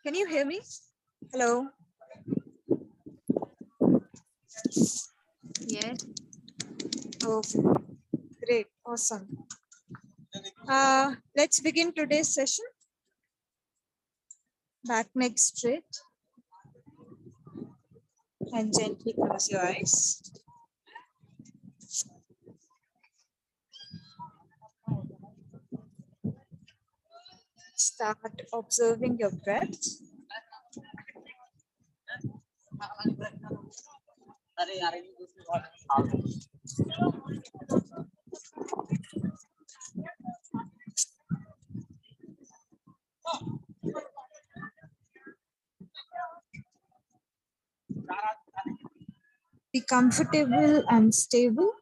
Can you hear me? Hello. Yes. Okay. Great. Awesome. Let's begin today's session. Back neck straight. And gently close your eyes. Start observing your breath. Be comfortable and stable.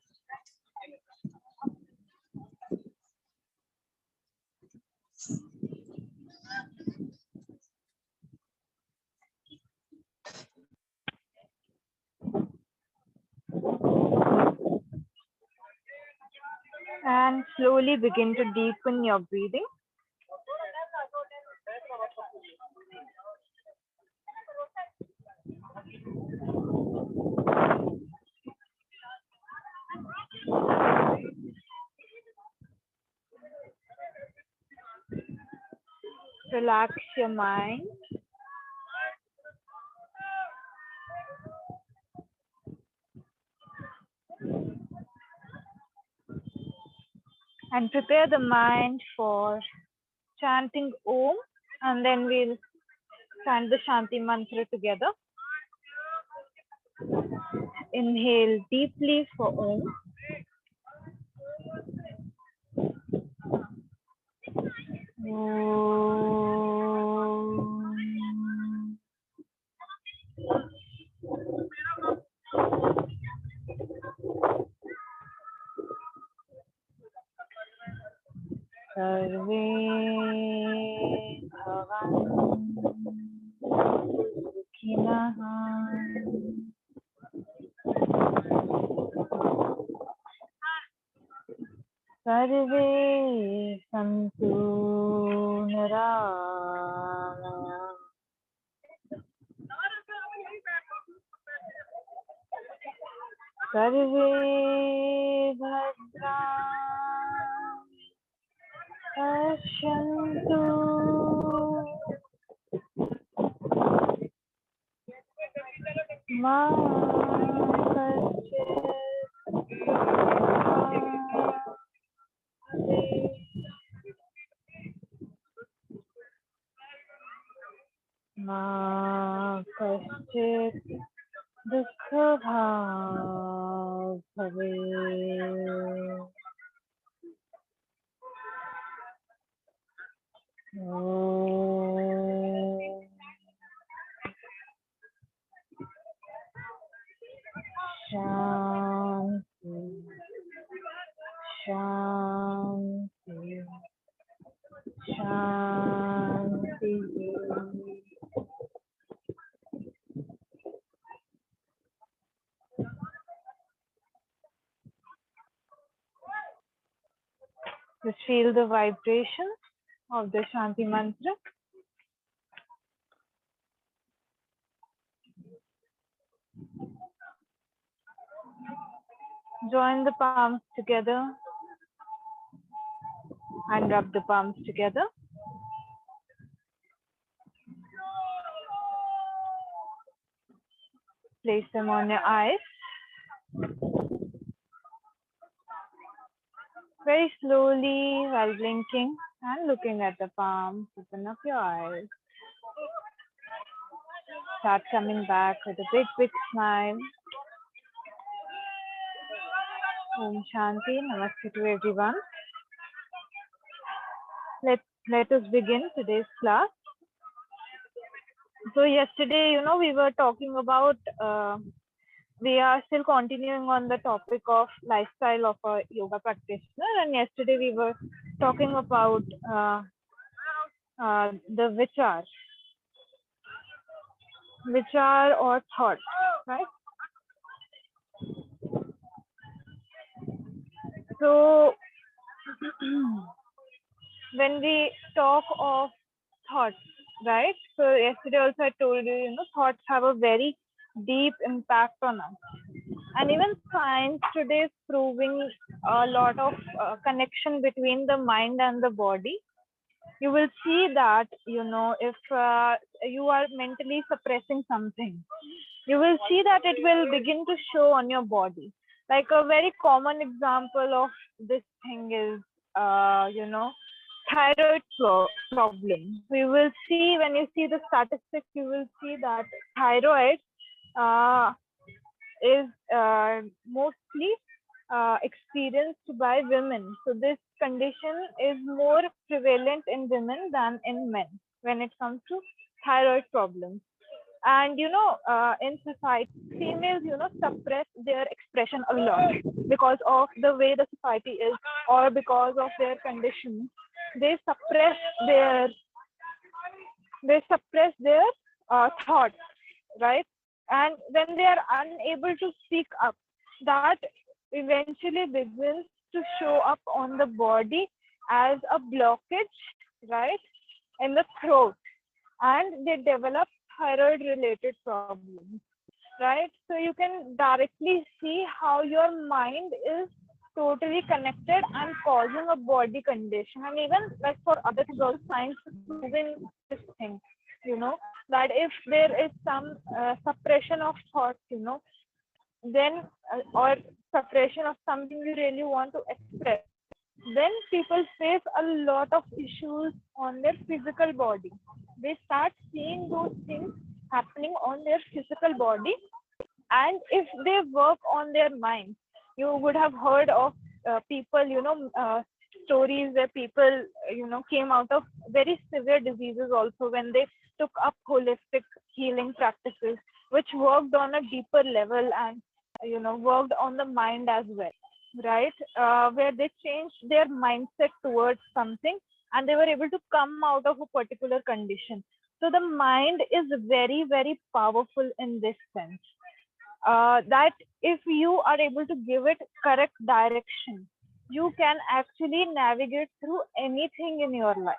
And slowly begin to deepen your breathing. Relax your mind. And prepare the mind for chanting Om, and then we'll chant the Shanti mantra together. Inhale deeply for Om. Om. Sarve bhavantu sukhinah. Sarve santu niraya. Sarve bhadrani pashyantu. Ma kaschit dukha bhavet. Om. Shanti, Shanti, Shanti. Just feel the vibration of the Shanti mantra. Join the palms together and rub the palms together. Place them on your eyes. Very slowly, while blinking and looking at the palms, open up your eyes. Start coming back with a big, big smile. Om Shanti, Namaste to everyone. Let us begin today's class. So yesterday, we were talking about, we are still continuing on the topic of lifestyle of a yoga practitioner. And yesterday we were talking about the vichar or thought, right? So when we talk of thoughts, right, So yesterday also I told you, you know, thoughts have a very deep impact on us. And even science today is proving a lot of connection between the mind and the body. You will see that, you know, if you are mentally suppressing something, you will see that it will begin to show on your body. Like a very common example of this thing is, you know, thyroid problem. So you will see, when you see the statistics, you will see that thyroid uh, is mostly experienced by women. So this condition is more prevalent in women than in men when it comes to thyroid problems. And you know, in society, females, you know, suppress their expression a lot because of the way the society is, or because of their condition. They suppress their thoughts, right? And when they are unable to speak up, that eventually begins to show up on the body as a blockage, right, in the throat, and they develop thyroid related problems, right? So you can directly see how your mind is totally connected and causing a body condition. And even like for other things also, science is proving this thing, you know, that if there is some suppression of thoughts, you know, then or suppression of something you really want to express, then people face a lot of issues on their physical body. They start seeing those things happening on their physical body. And if they work on their mind, you would have heard of people, you know, stories where people, you know, came out of very severe diseases also when they took up holistic healing practices, which worked on a deeper level and, you know, worked on the mind as well, right? Where they changed their mindset towards something and they were able to come out of a particular condition. So the mind is very, very powerful in this sense. That if you are able to give it correct direction, you can actually navigate through anything in your life.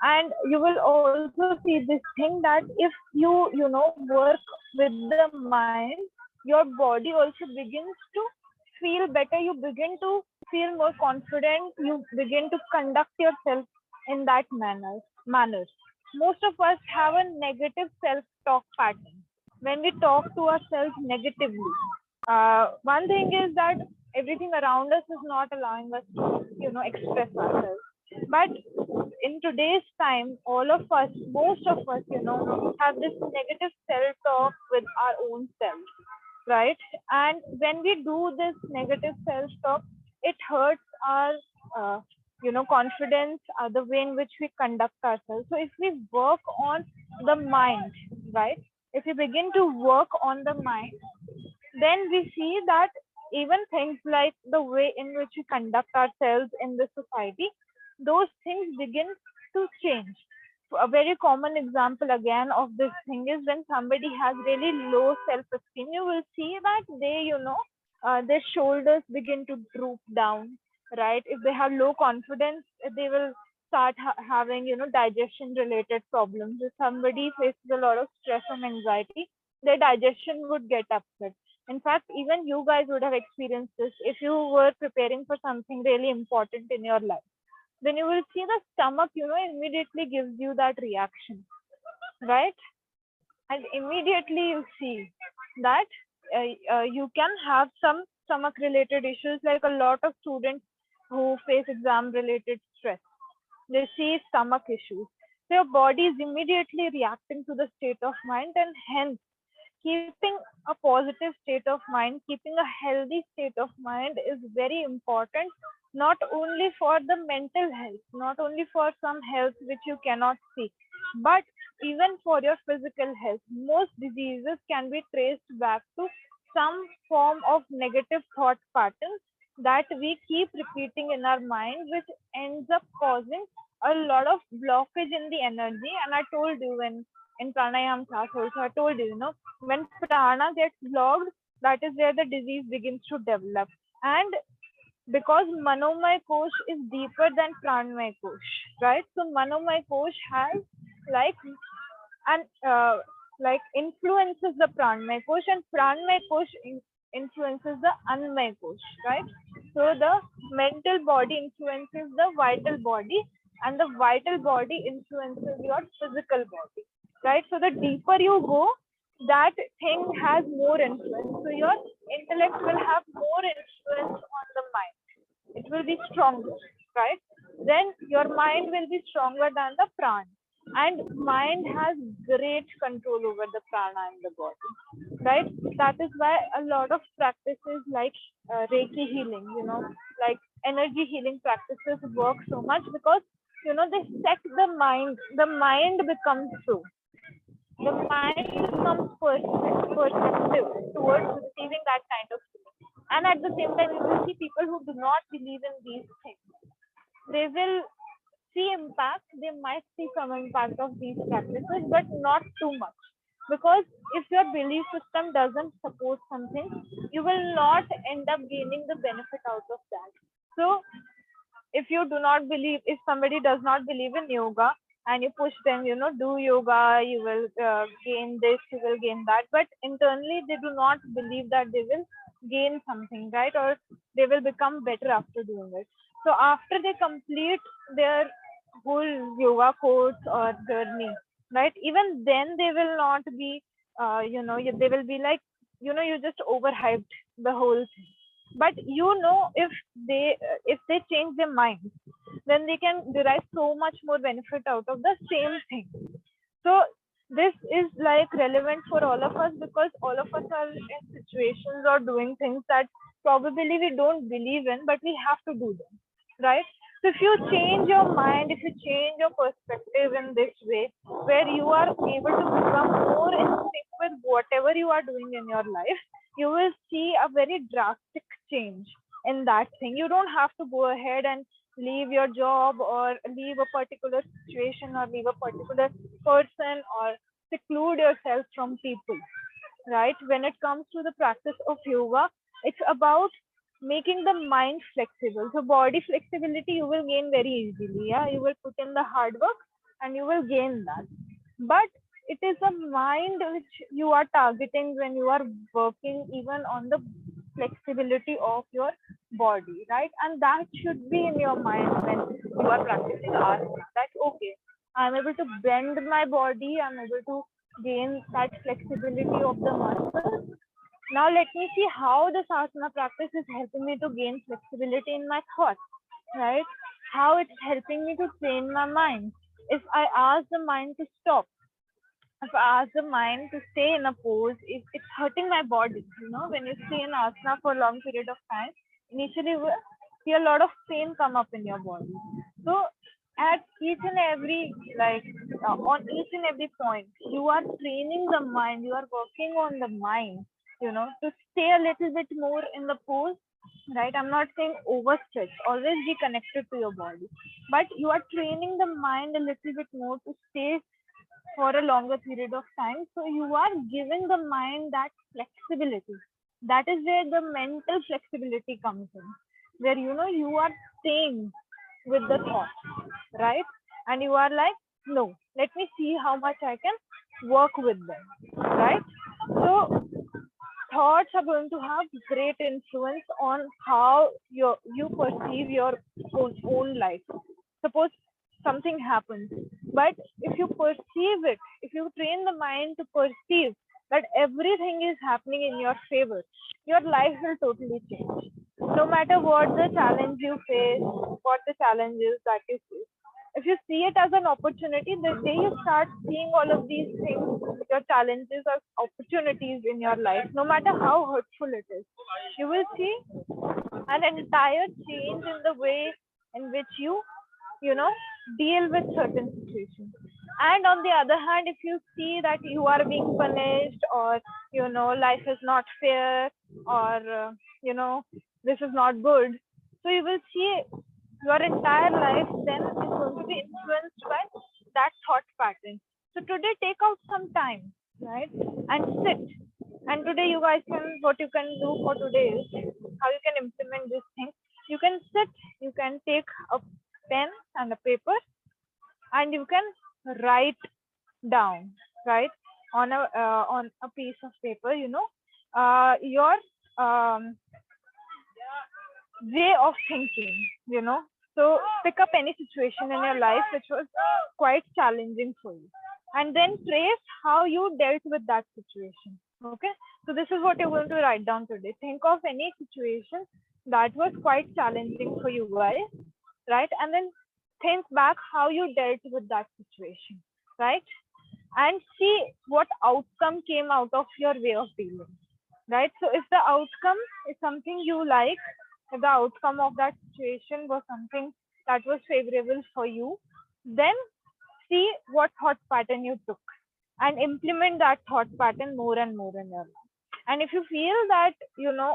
And you will also see this thing that if you know, work with the mind, your body also begins to feel better. You begin to feel more confident. You begin to conduct yourself in that manner. Most of us have a negative self-talk pattern. When we talk to ourselves negatively, one thing is that everything around us is not allowing us to, you know, express ourselves. But in today's time, all of us, most of us, you know, have this negative self-talk with our own self, right? And when we do this negative self-talk, it hurts our, you know, confidence, the way in which we conduct ourselves. So if we work on the mind, right? If we begin to work on the mind, then we see that even things like the way in which we conduct ourselves in the society, those things begin to change. A very common example again of this thing is when somebody has really low self-esteem, you will see that they, you know, their shoulders begin to droop down, right? If they have low confidence, they will start having, you know, digestion related problems. If somebody faces a lot of stress and anxiety, their digestion would get upset. In fact, even you guys would have experienced this if you were preparing for something really important in your life. Then you will see the stomach, you know, immediately gives you that reaction, right? And immediately you see that you can have some stomach related issues, like a lot of students who face exam related stress, they see stomach issues. So your body is immediately reacting to the state of mind, and hence keeping a positive state of mind, keeping a healthy state of mind is very important, not only for the mental health, not only for some health which you cannot see, but even for your physical health. Most diseases can be traced back to some form of negative thought patterns that we keep repeating in our mind, which ends up causing a lot of blockage in the energy. And I told you when in pranayam class also, I told you, you know, when prana gets blocked, that is where the disease begins to develop. And because manomay kosh is deeper than pranamay kosh, right? So manomay kosh has like and like influences the pranamaya kosh, and pranamaya kosh influences the annamaya kosh, right? So the mental body influences the vital body, and the vital body influences your physical body, right? So the deeper you go, that thing has more influence. So your intellect will have more influence on the mind. It will be stronger, right? Then your mind will be stronger than the prana. And mind has great control over the prana in the body, right? That is why a lot of practices like Reiki healing, like energy healing practices work so much, because they set the mind becomes so. The mind becomes perceptive towards receiving that kind of feeling. And at the same time, you will see people who do not believe in these things. They will see impact, they might see some impact of these practices, but not too much. Because if your belief system doesn't support something, you will not end up gaining the benefit out of that. So if you do not believe, if somebody does not believe in yoga and you push them, do yoga, you will gain this, you will gain that, but internally they do not believe that they will gain something, right? Or they will become better after doing it. So after they complete their whole yoga course or journey, right, even then they will not be they will be like, you just overhyped the whole thing. But if they change their mind, then they can derive so much more benefit out of the same thing. So this is like relevant for all of us, because all of us are in situations or doing things that probably we don't believe in, but we have to do them, right? So if you change your mind, if you change your perspective in this way, where you are able to become more in sync with whatever you are doing in your life, you will see a very drastic change in that thing. You don't have to go ahead and leave your job or leave a particular situation or leave a particular person or seclude yourself from people, right? When it comes to the practice of yoga, it's about making the mind flexible. So body flexibility you will gain very easily. Yeah, you will put in the hard work and you will gain that. But it is a mind which you are targeting when you are working even on the flexibility of your body, right? And that should be in your mind when you are practicing asana. That okay, I'm able to bend my body, I'm able to gain that flexibility of the muscles. Now let me see how this asana practice is helping me to gain flexibility in my thoughts, right? How it's helping me to train my mind. If I ask the mind to stop, if I ask the mind to stay in a pose, it's hurting my body. When you stay in asana for a long period of time, initially you will see a lot of pain come up in your body. So at each and every, like on each and every point, you are training the mind, you are working on the mind, to stay a little bit more in the pose, right? I'm not saying overstretch, always be connected to your body, but you are training the mind a little bit more to stay for a longer period of time. So you are giving the mind that flexibility. That is where the mental flexibility comes in, where you are staying with the thoughts, right? And you are like, no, let me see how much I can work with them, right? So thoughts are going to have great influence on how you perceive your own life. Suppose something happens, but if you perceive it, if you train the mind to perceive that everything is happening in your favor, your life will totally change. No matter what the challenge you face, what the challenges that you face, if you see it as an opportunity, the day you start seeing all of these things, your challenges as opportunities in your life, no matter how hurtful it is, you will see an entire change in the way in which you know, deal with certain situations. And on the other hand, if you see that you are being punished, or, life is not fair, or, this is not good, so you will see your entire life then is going to be influenced by that thought pattern. So today, take out some time, right, and sit. And today, you guys what you can do for today is how you can implement this thing. You can sit, you can take a pen and a paper, and you can write down right, on a piece of paper, your way of thinking, So pick up any situation in your life which was quite challenging for you, and then trace how you dealt with that situation. Okay, so this is what you're going to write down today. Think of any situation that was quite challenging for you guys, right? And then think back how you dealt with that situation, right? And see what outcome came out of your way of dealing, right? So if the outcome is something you like, if the outcome of that situation was something that was favorable for you, then see what thought pattern you took and implement that thought pattern more and more in your life. And if you feel that,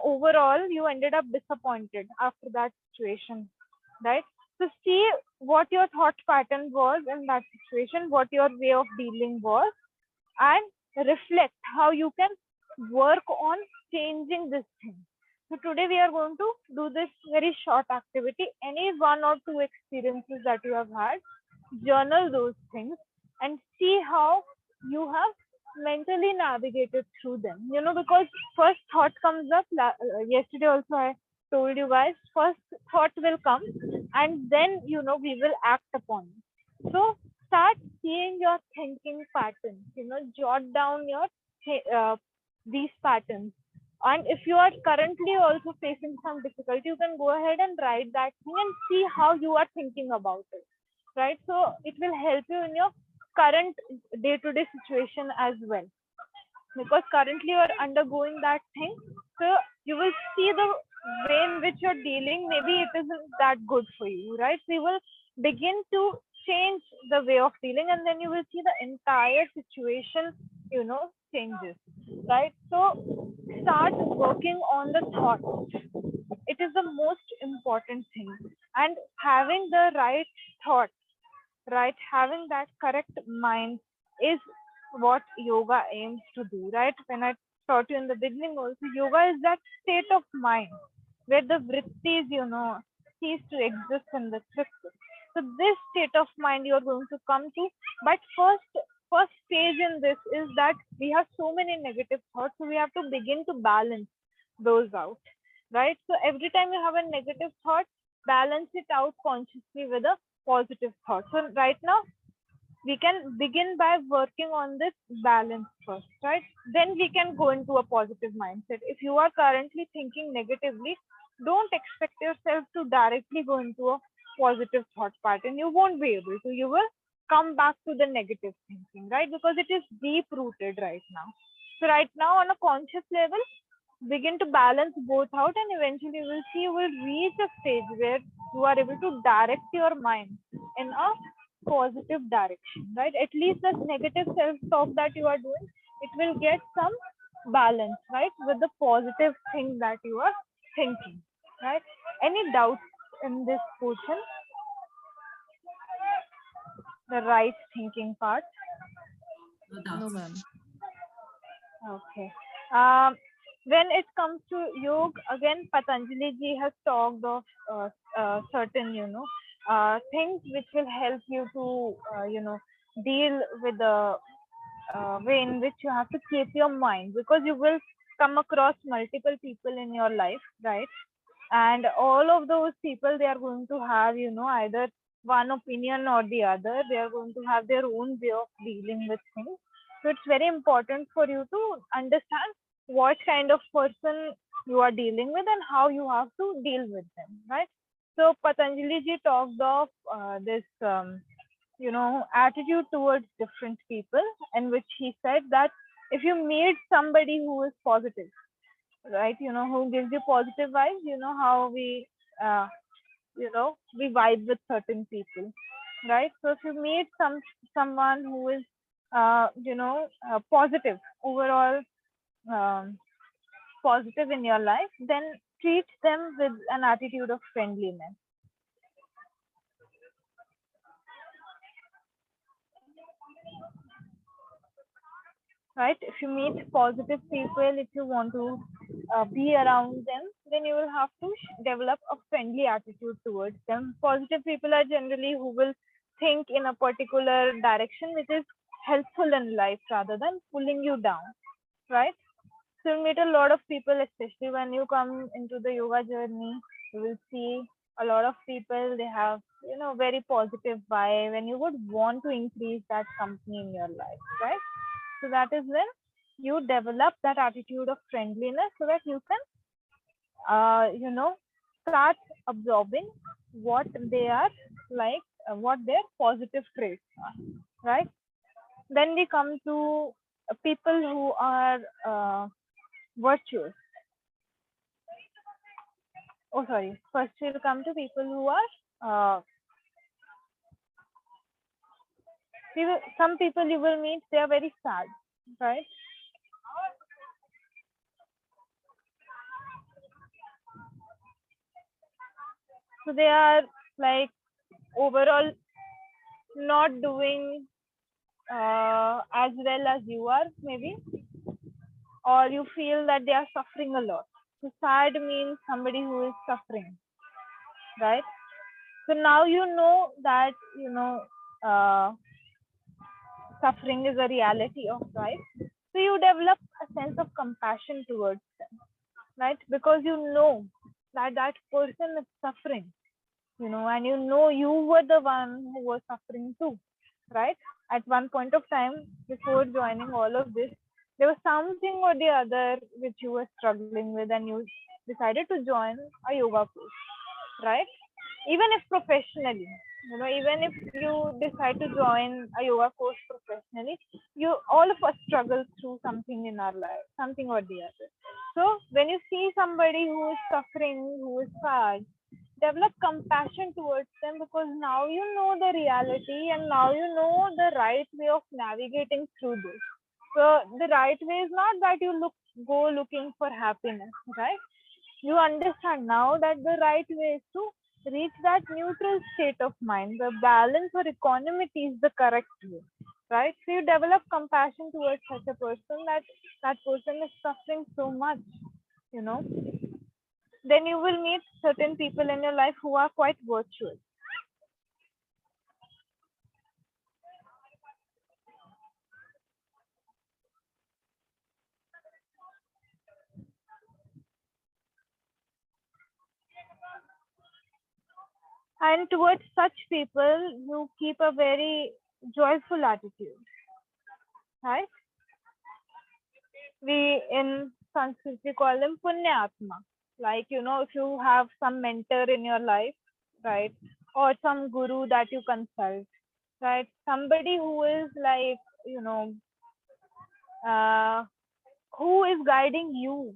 overall you ended up disappointed after that situation, right? So see what your thought pattern was in that situation, what your way of dealing was, and reflect how you can work on changing this thing. So today we are going to do this very short activity. Any one or two experiences that you have had, journal those things and see how you have mentally navigated through them. Because first thought comes up. Yesterday also I told you guys, first thought will come and then, we will act upon it. So start seeing your thinking patterns, jot down your these patterns. And if you are currently also facing some difficulty, you can go ahead and write that thing and see how you are thinking about it, right? So it will help you in your current day-to-day situation as well, because currently you are undergoing that thing. So you will see the way in which you're dealing, maybe it isn't that good for you, right? So you will begin to change the way of dealing, and then you will see the entire situation, changes, right? So start working on the thought. It is the most important thing. And having the right thought, right, having that correct mind is what yoga aims to do, right? When I taught you in the beginning also, yoga is that state of mind where the vrittis, cease to exist in the system. So this state of mind you're going to come to, but first stage in this is that we have so many negative thoughts, so we have to begin to balance those out, right? So every time you have a negative thought, balance it out consciously with a positive thought. So right now we can begin by working on this balance first, right? Then we can go into a positive mindset. If you are currently thinking negatively, don't expect yourself to directly go into a positive thought pattern. You won't be able to. You will come back to the negative thinking, right? Because it is deep rooted right now. So right now on a conscious level, begin to balance both out, and eventually you will see, you will reach a stage where you are able to direct your mind in a positive direction, right? At least the negative self-talk that you are doing, it will get some balance, right, with the positive thing that you are thinking, right? Any doubts in this portion? The right thinking part. No, ma'am. Okay. When it comes to yoga, again, Patanjali ji has talked of certain, things which will help you to, deal with the way in which you have to keep your mind, because you will come across multiple people in your life, right? And all of those people, they are going to have, either one opinion or the other. They are going to have their own way of dealing with things. So it's very important for you to understand what kind of person you are dealing with and how you have to deal with them, right? So Patanjali ji talked of this attitude towards different people, in which he said that if you meet somebody who is positive, right, who gives you positive vibes, how we we vibe with certain people, right? So if you meet someone who is positive overall, um, positive in your life, then treat them with an attitude of friendliness. Right? If you meet positive people, if you want to be around them, then you will have to develop a friendly attitude towards them. Positive people are generally who will think in a particular direction which is helpful in life rather than pulling you down, right? So you meet a lot of people, especially when you come into the yoga journey, you will see a lot of people, they have, very positive vibe, and you would want to increase that company in your life, right? So that is when you develop that attitude of friendliness so that you can, start absorbing what they are like, what their positive traits are, right? Then we come to people who are virtuous. Oh, sorry. First, we'll come to people who are, some people you will meet, they are very sad, right? So they are like overall not doing as well as you are, maybe, or you feel that they are suffering a lot. So sad means somebody who is suffering, right? So now you know that, uh, suffering is a reality of life. So you develop a sense of compassion towards them, right? Because you know that that person is suffering, and you were the one who was suffering too, right? At one point of time before joining all of this, there was something or the other which you were struggling with, and you decided to join a yoga course, right? Even if professionally, even if you decide to join a yoga course professionally, you all of us struggle through something in our life, something or the other. So when you see somebody who is suffering, who is sad, develop compassion towards them, because now you know the reality, and now you know the right way of navigating through this. So the right way is not that you go looking for happiness, right? You understand now that the right way is to reach that neutral state of mind. The balance or equanimity is the correct way, right? So you develop compassion towards such a person, that that person is suffering so much, you know. Then you will meet certain people in your life who are quite virtuous. And towards such people, you keep a very joyful attitude, right? We in Sanskrit we call them Punyatma. Like, if you have some mentor in your life, right? Or some guru that you consult, right? Somebody who is like, uh, who is guiding you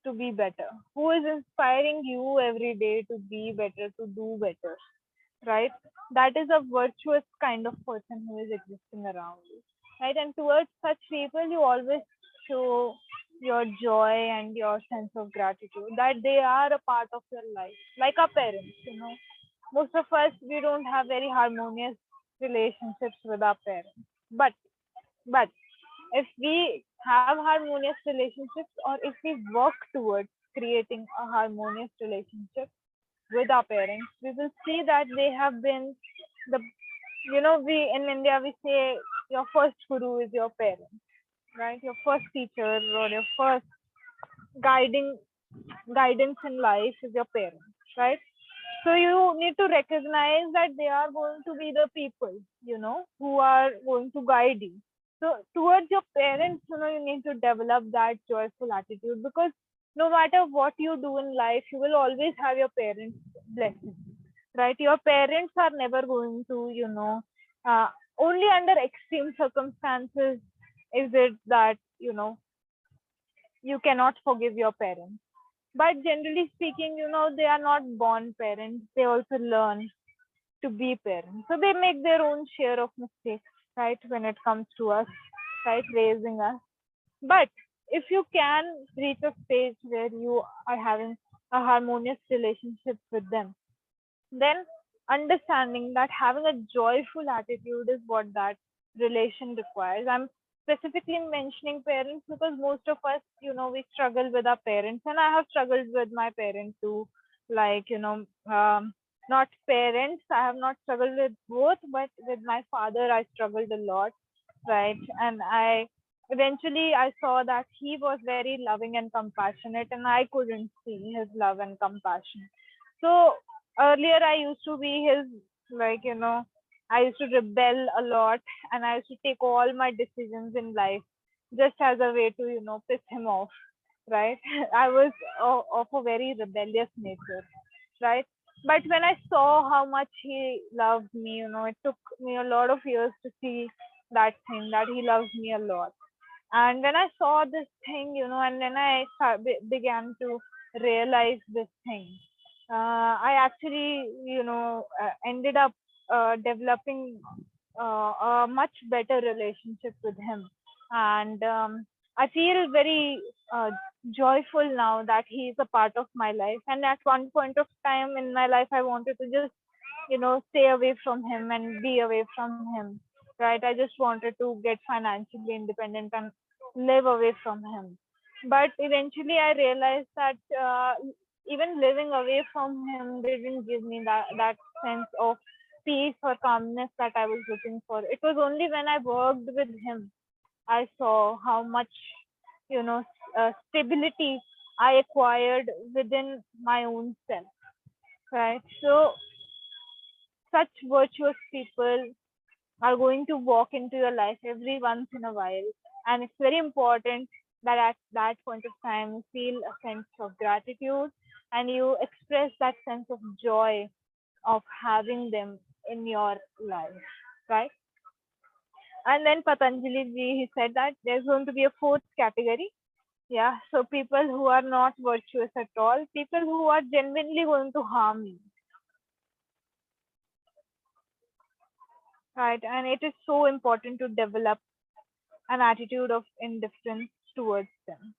to be better, who is inspiring you every day to be better, to do better, right? That is a virtuous kind of person who is existing around you, right? And towards such people, you always show your joy and your sense of gratitude that they are a part of your life, like our parents. Most of us, we don't have very harmonious relationships with our parents, but if we have harmonious relationships, or if we work towards creating a harmonious relationship with our parents, we will see that they have been the, we in India, we say your first guru is your parents, right? Your first teacher or your first guiding guidance in life is your parents, right? So you need to recognize that they are going to be the people, who are going to guide you. So towards your parents, you need to develop that joyful attitude, because no matter what you do in life, you will always have your parents' blessings, right? Your parents are never going to, only under extreme circumstances is it that, you cannot forgive your parents. But generally speaking, they are not born parents. They also learn to be parents. So they make their own share of mistakes, right, when it comes to us, right, raising us. But if you can reach a stage where you are having a harmonious relationship with them, then understanding that having a joyful attitude is what that relation requires. I'm specifically mentioning parents because most of us, we struggle with our parents, and I have struggled with my parents too. Like, not parents, I have not struggled with both, but with my father, I struggled a lot. right? And I eventually I saw that he was very loving and compassionate, and I couldn't see his love and compassion. So earlier I used to be his, like, I used to rebel a lot, and I used to take all my decisions in life just as a way to, piss him off, right? I was of a very rebellious nature, right? But when I saw how much he loved me, it took me a lot of years to see that thing, that he loves me a lot. And when I saw this thing, and then I began to realize this thing, I actually, ended up developing a much better relationship with him. And I feel very joyful now that he is a part of my life. And at one point of time in my life, I wanted to just, stay away from him and be away from him, right? I just wanted to get financially independent and live away from him. But eventually, I realized that even living away from him didn't give me that sense of peace or calmness that I was looking for. It was only when I worked with him I saw how much, stability I acquired within my own self, right? So such virtuous people are going to walk into your life every once in a while, and it's very important that at that point of time you feel a sense of gratitude and you express that sense of joy of having them in your life, right? And then Patanjali ji, he said that there's going to be a fourth category. Yeah, so people who are not virtuous at all, people who are genuinely going to harm you, right? And it is so important to develop an attitude of indifference towards them.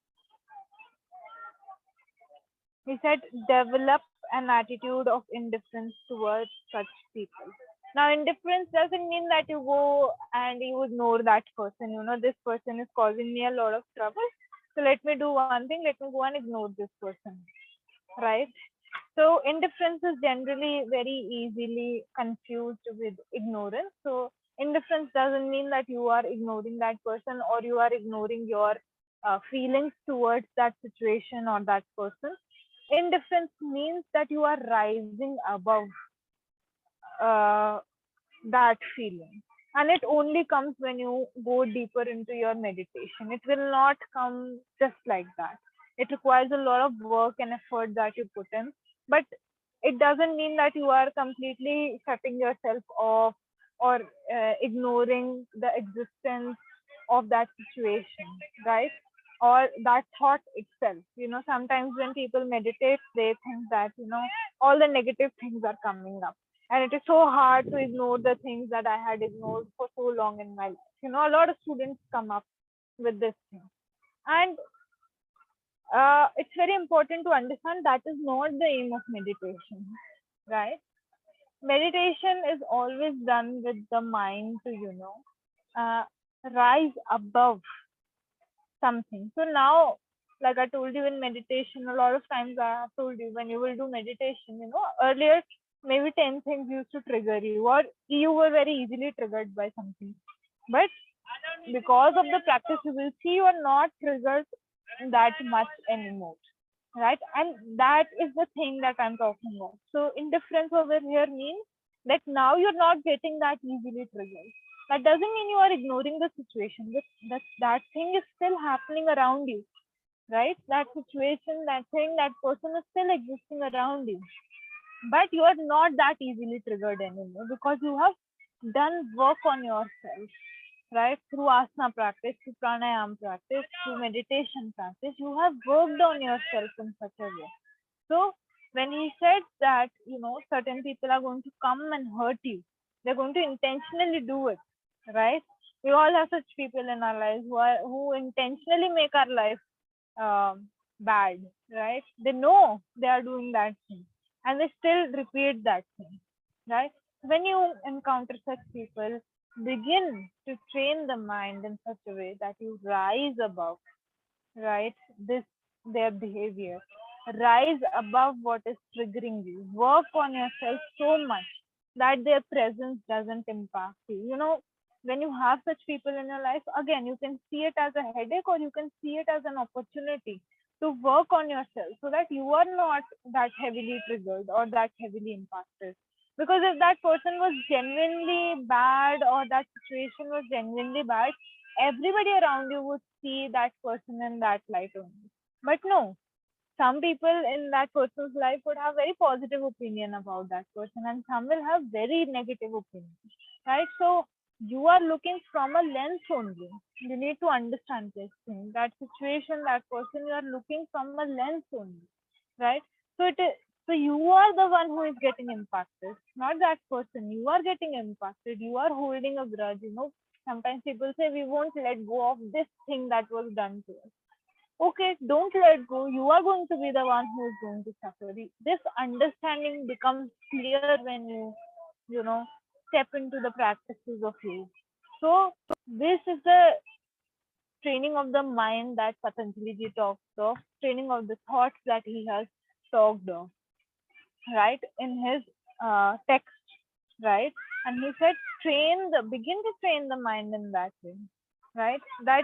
He said, develop an attitude of indifference towards such people. Now, indifference doesn't mean that you go and you ignore that person. This person is causing me a lot of trouble. So let me do one thing, let me go and ignore this person, right? So indifference is generally very easily confused with ignorance. So indifference doesn't mean that you are ignoring that person or you are ignoring your feelings towards that situation or that person. Indifference means that you are rising above uh, that feeling. And it only comes when you go deeper into your meditation. It will not come just like that. It requires a lot of work and effort that you put in. But it doesn't mean that you are completely shutting yourself off or ignoring the existence of that situation, right? Or that thought itself. Sometimes when people meditate, they think that, all the negative things are coming up, and it is so hard to ignore the things that I had ignored for so long in my life. A lot of students come up with this thing. And it's very important to understand that is not the aim of meditation, right? Meditation is always done with the mind to, uh, rise above something. So now, like I told you in meditation, a lot of times I have told you when you will do meditation, earlier maybe 10 things used to trigger you, or you were very easily triggered by something. But because of the practice, you will see you are not triggered that much anymore, right? And that is the thing that I'm talking about. So indifference over here means that now you're not getting that easily triggered. That doesn't mean you are ignoring the situation. That thing is still happening around you, right? That situation, that thing, that person is still existing around you. But you are not that easily triggered anymore because you have done work on yourself, right? Through asana practice, through pranayama practice, through meditation practice, you have worked on yourself in such a way. So when he said that, certain people are going to come and hurt you, they're going to intentionally do it, right? We all have such people in our lives who intentionally make our life bad, right? They know they are doing that thing and they still repeat that thing, right? When you encounter such people, begin to train the mind in such a way that you rise above, right? Their behavior, rise above what is triggering you. Work on yourself so much that their presence doesn't impact you. when you have such people in your life, again, you can see it as a headache or you can see it as an opportunity to work on yourself so that you are not that heavily triggered or that heavily impacted. Because if that person was genuinely bad or that situation was genuinely bad, everybody around you would see that person in that light only. But no, some people in that person's life would have very positive opinion about that person and some will have very negative opinion, right? So you are looking from a lens only. You need to understand this thing, that situation, that person, you are looking from a lens only, right? So it is, so you are the one who is getting impacted, not that person. You are getting impacted, you are holding a grudge, sometimes people say we won't let go of this thing that was done to us. Okay, don't let go. You are going to be the one who is going to suffer. This understanding becomes clear when you step into the practices of yoga. So this is the training of the mind that Patanjali ji talks of, training of the thoughts that he has talked of, right, in his text, right? And he said, begin to train the mind in that way, right? That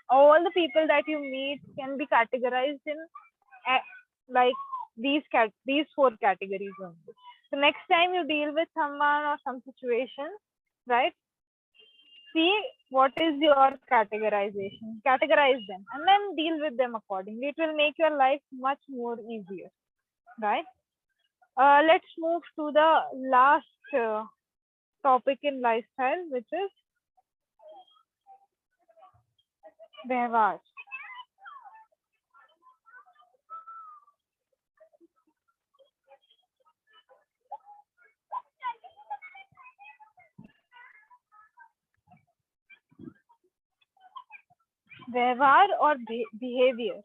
all the people that you meet can be categorized in like these four categories only. So next time you deal with someone or some situation, right? See what is your categorization, categorize them, and then deal with them accordingly. It will make your life much more easier, right? Let's move to the last topic in lifestyle, which is Vyavhar. Vyavhar or behavior.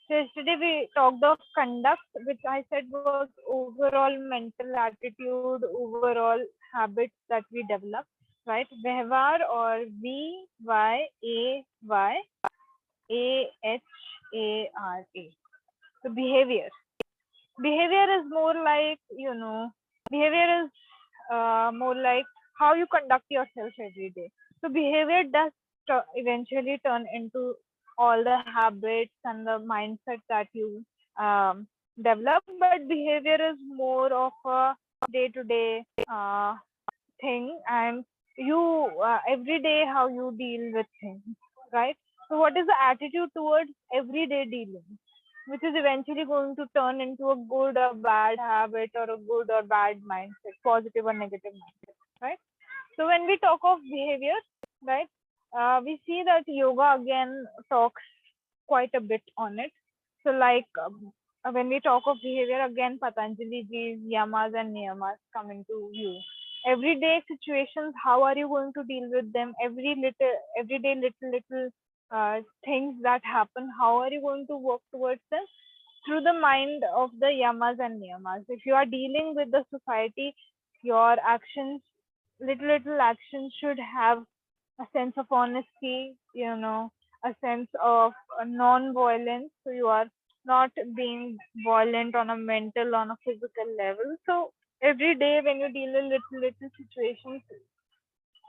So yesterday we talked of conduct, which I said was overall mental attitude, overall habits that we develop, right? Vyavhar or Vyavahara. So behavior. Behavior is more like, behavior is more like how you conduct yourself every day. So behavior does eventually turn into all the habits and the mindset that you develop, but behavior is more of a day-to-day thing, and you every day how you deal with things, right? So what is the attitude towards everyday dealing, which is eventually going to turn into a good or bad habit or a good or bad mindset, positive or negative mindset, right? So when we talk of behavior, right, we see that yoga again talks quite a bit on it. So like when we talk of behavior, again Patanjali ji's yamas and niyamas come into view. Everyday situations, how are you going to deal with them? Everyday little things that happen, how are you going to work towards them? Through the mind of the yamas and niyamas. If you are dealing with the society, your actions, little actions should have a sense of honesty, a sense of non-violence. So you are not being violent on a mental, on a physical level. So every day when you deal with little situations,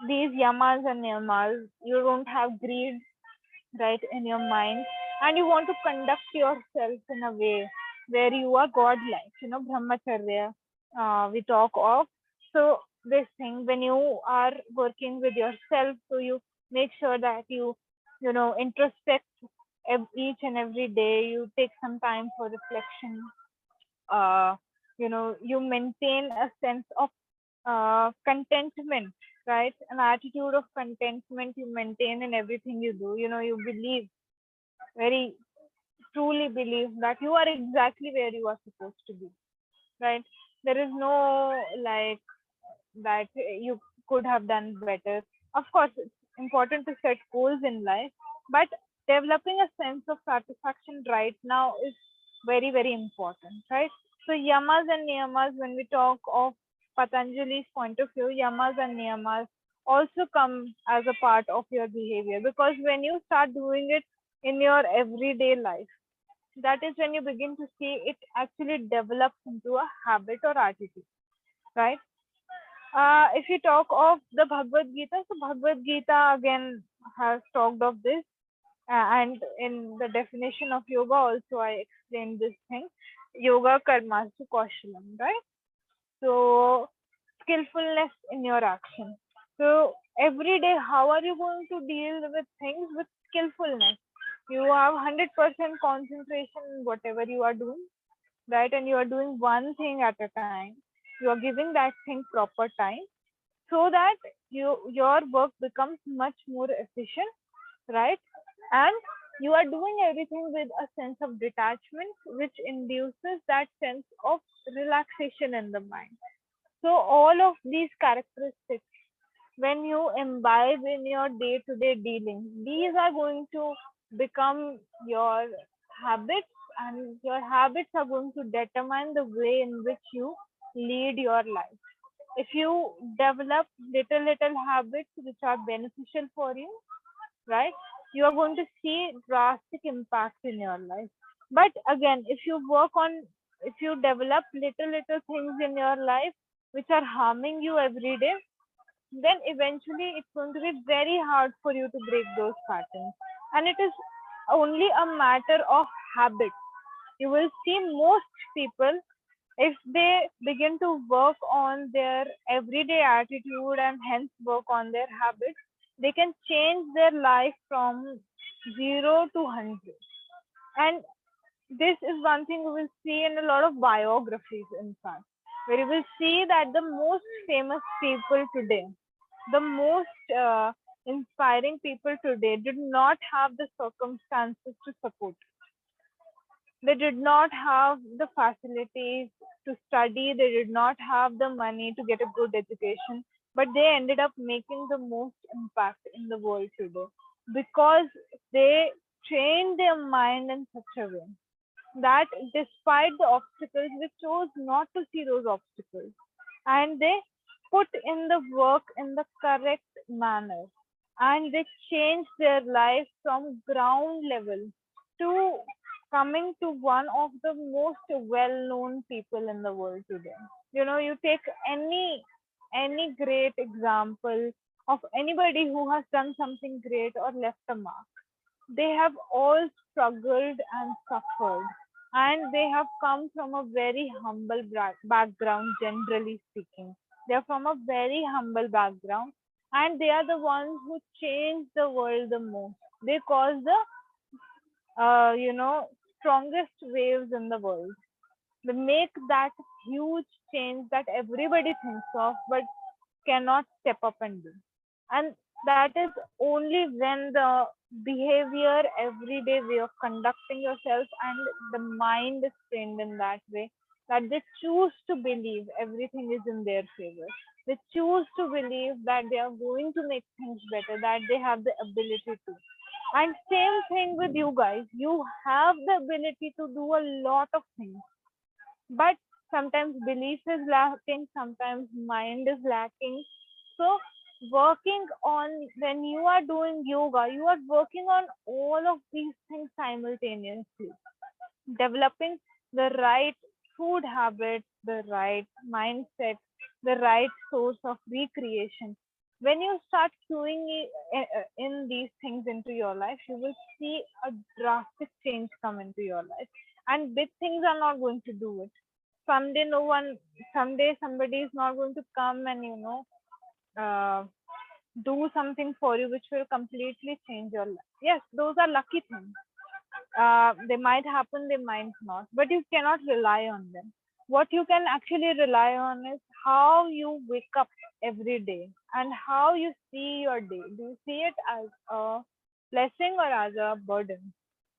these yamas and niyamas, you don't have greed, right, in your mind, and you want to conduct yourself in a way where you are godlike, brahmacharya, we talk of. So this thing, when you are working with yourself, so you make sure that you introspect each and every day, you take some time for reflection, you maintain a sense of contentment, right? An attitude of contentment you maintain in everything you do. You believe, very truly believe that you are exactly where you are supposed to be, right? There is no like that you could have done better. Of course, it's important to set goals in life, but developing a sense of satisfaction right now is very, very important, right? So, yamas and niyamas, when we talk of Patanjali's point of view, yamas and niyamas also come as a part of your behavior, because when you start doing it in your everyday life, that is when you begin to see it actually develops into a habit or attitude, right? If you talk of the Bhagavad Gita, so Bhagavad Gita again has talked of this, and in the definition of yoga also I explained this thing. Yoga karmasu kaushalam, right? So skillfulness in your action. So every day, how are you going to deal with things with skillfulness? You have 100% concentration in whatever you are doing, right? And you are doing one thing at a time. You are giving that thing proper time so that your work becomes much more efficient, right? And you are doing everything with a sense of detachment, which induces that sense of relaxation in the mind. So all of these characteristics, when you imbibe in your day-to-day dealings, these are going to become your habits, and your habits are going to determine the way in which you lead your life. If you develop little habits which are beneficial for you, right, you are going to see drastic impact in your life. But again, if you develop little things in your life which are harming you every day, then eventually it's going to be very hard for you to break those patterns. And it is only a matter of habit. You will see most people, if they begin to work on their everyday attitude and hence work on their habits, they can change their life from 0 to 100. And this is one thing we will see in a lot of biographies, in fact, where you will see that the most famous people today, the most inspiring people today, did not have the circumstances to support. They did not have the facilities to study, they did not have the money to get a good education, but they ended up making the most impact in the world today because they trained their mind in such a way that despite the obstacles, they chose not to see those obstacles, and they put in the work in the correct manner, and they changed their life from ground level to coming to one of the most well-known people in the world today. You know, you take any great example of anybody who has done something great or left a mark. They have all struggled and suffered, and they have come from a very humble background, generally speaking. They are from a very humble background, and they are the ones who change the world the most. They cause the strongest waves in the world. They make that huge change that everybody thinks of but cannot step up and do. And that is only when the behavior, everyday way of conducting yourself, and the mind is trained in that way, that they choose to believe everything is in their favor. They choose to believe that they are going to make things better, that they have the ability to. And same thing with you guys. You have the ability to do a lot of things, but sometimes belief is lacking, sometimes mind is lacking. So working on, when you are doing yoga, you are working on all of these things simultaneously, developing the right food habits, the right mindset, the right source of recreation. When you start doing in these things into your life, you will see a drastic change come into your life. And big things are not going to do it. Someday, someday somebody is not going to come and, uh, do something for you which will completely change your life. Yes, those are lucky things. They might happen, they might not, but you cannot rely on them. What you can actually rely on is how you wake up every day and how you see your day. Do you see it as a blessing or as a burden?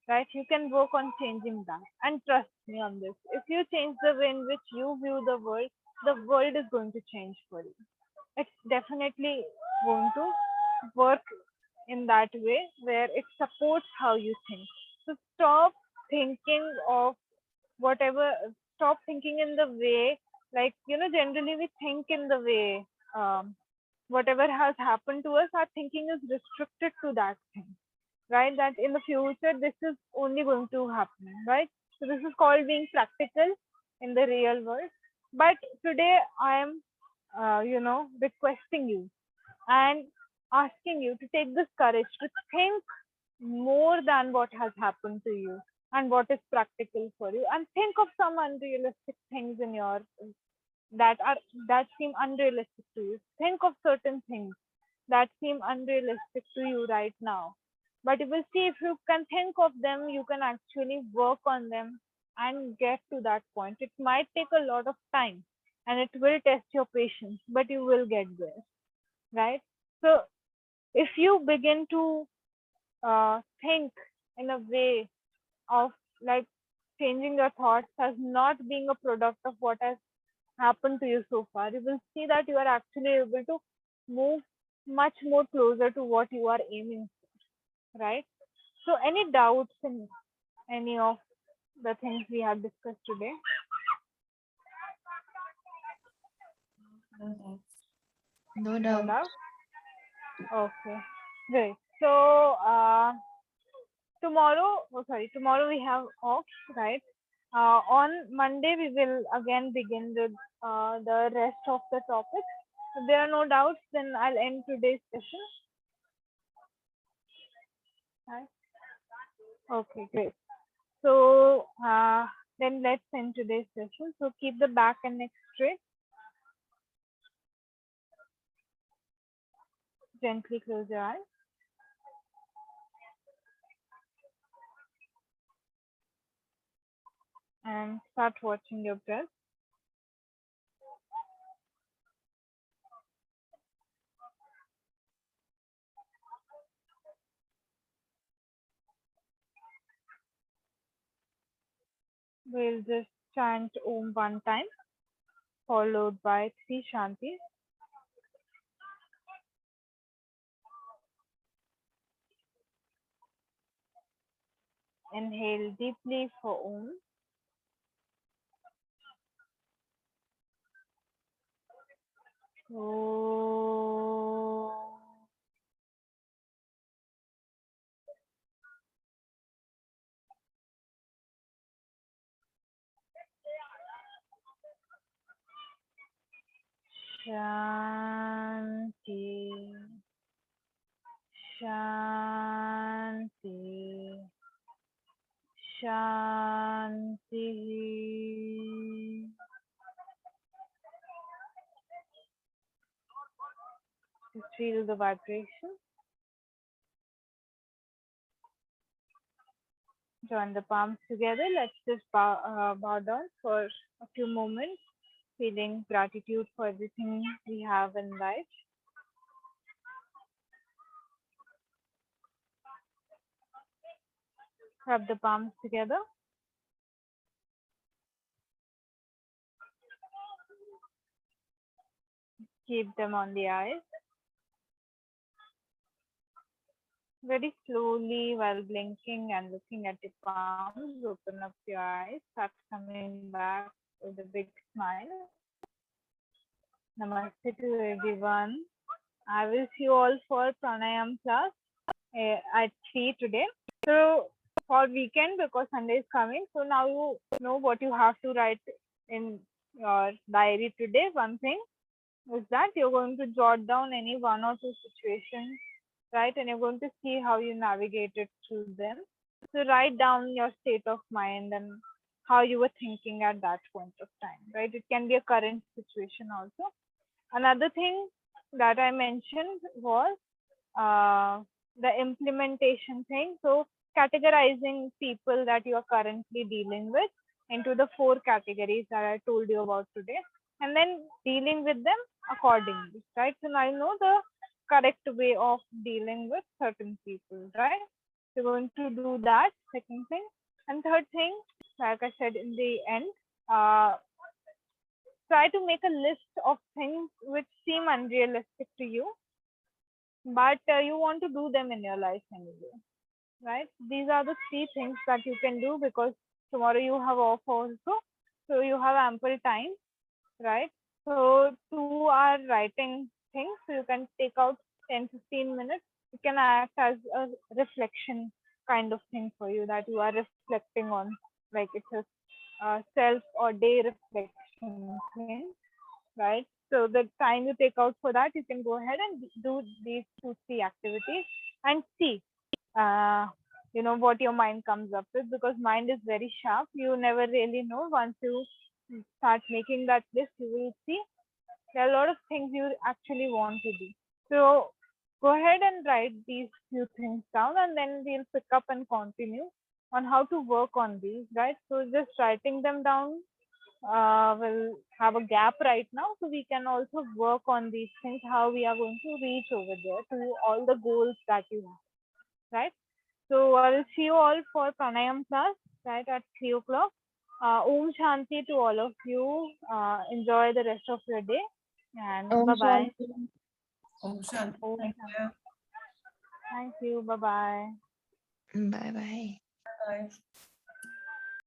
Right? You can work on changing that. And trust me on this. If you change the way in which you view the world is going to change for you. It's definitely going to work in that way where it supports how you think. So stop thinking of whatever, stop thinking in the way, like, generally we think in the way, whatever has happened to us, our thinking is restricted to that thing, right? That in the future, this is only going to happen, right? So this is called being practical in the real world. But today I am requesting you and asking you to take this courage to think more than what has happened to you and what is practical for you, and think of some unrealistic things in your that are that seem unrealistic to you. Think of certain things that seem unrealistic to you right now. But you will see, if you can think of them, you can actually work on them and get to that point. It might take a lot of time and it will test your patience, but you will get there, right? So if you begin to think in a way of like changing your thoughts as not being a product of what has happened to you so far, you will see that you are actually able to move much more closer to what you are aiming for, right? So, any doubts in any of the things we have discussed today? No No doubt. doubt? Okay, great. So, tomorrow we have off, right? On Monday, we will again begin with the rest of the topics. If there are no doubts, then I'll end today's session. Right? Okay, great. So then let's end today's session. So keep the back and neck straight. Gently close your eyes. And start watching your breath. We'll just chant Om one time, followed by 3 Shantis. Inhale deeply for Om. Om. Shanti. Shanti. Shanti. Just feel the vibration. Join the palms together. Let's just bow down for a few moments, feeling gratitude for everything we have in life. Rub the palms together. Keep them on the eyes. Very slowly, while blinking and looking at the palms, open up your eyes. Start coming back with a big smile. Namaste to everyone. I will see you all for pranayam class at 3 today. So for weekend, because Sunday is coming, so now you know what you have to write in your diary today. One thing is that you're going to jot down any one or two situations, right? And you're going to see how you navigated through them. So write down your state of mind and how you were thinking at that point of time, right? It can be a current situation also. Another thing that I mentioned was the implementation thing. So categorizing people that you are currently dealing with into the 4 categories that I told you about today, and then dealing with them accordingly, right? So now you know the correct way of dealing with certain people, right? So we're going to do that, second thing. And third thing, like I said in the end, uh, try to make a list of things which seem unrealistic to you, but you want to do them in your life anyway, right? These are the 3 things that you can do, because tomorrow you have off also, so you have ample time, right? So 2 are writing things, so you can take out 10-15 minutes. It can act as a reflection kind of thing for you, that you are reflecting on, like it's a self or day reflection thing, right? So the time you take out for that, you can go ahead and do these 2-3 activities and see, what your mind comes up with, because mind is very sharp. You never really know. Once you start making that list, you will see there are a lot of things you actually want to do. So go ahead and write these few things down, and then we'll pick up and continue on how to work on these, right? So just writing them down will have a gap right now, so we can also work on these things, how we are going to reach over there to all the goals that you have, right? So I will see you all for pranayam class, right, at 3 o'clock. Om Shanti to all of you. Enjoy the rest of your day, and Om bye-bye. Shanti. Om Shanti. Om Thank Shanti. you. Thank you. Bye-bye. Bye bye. Bye.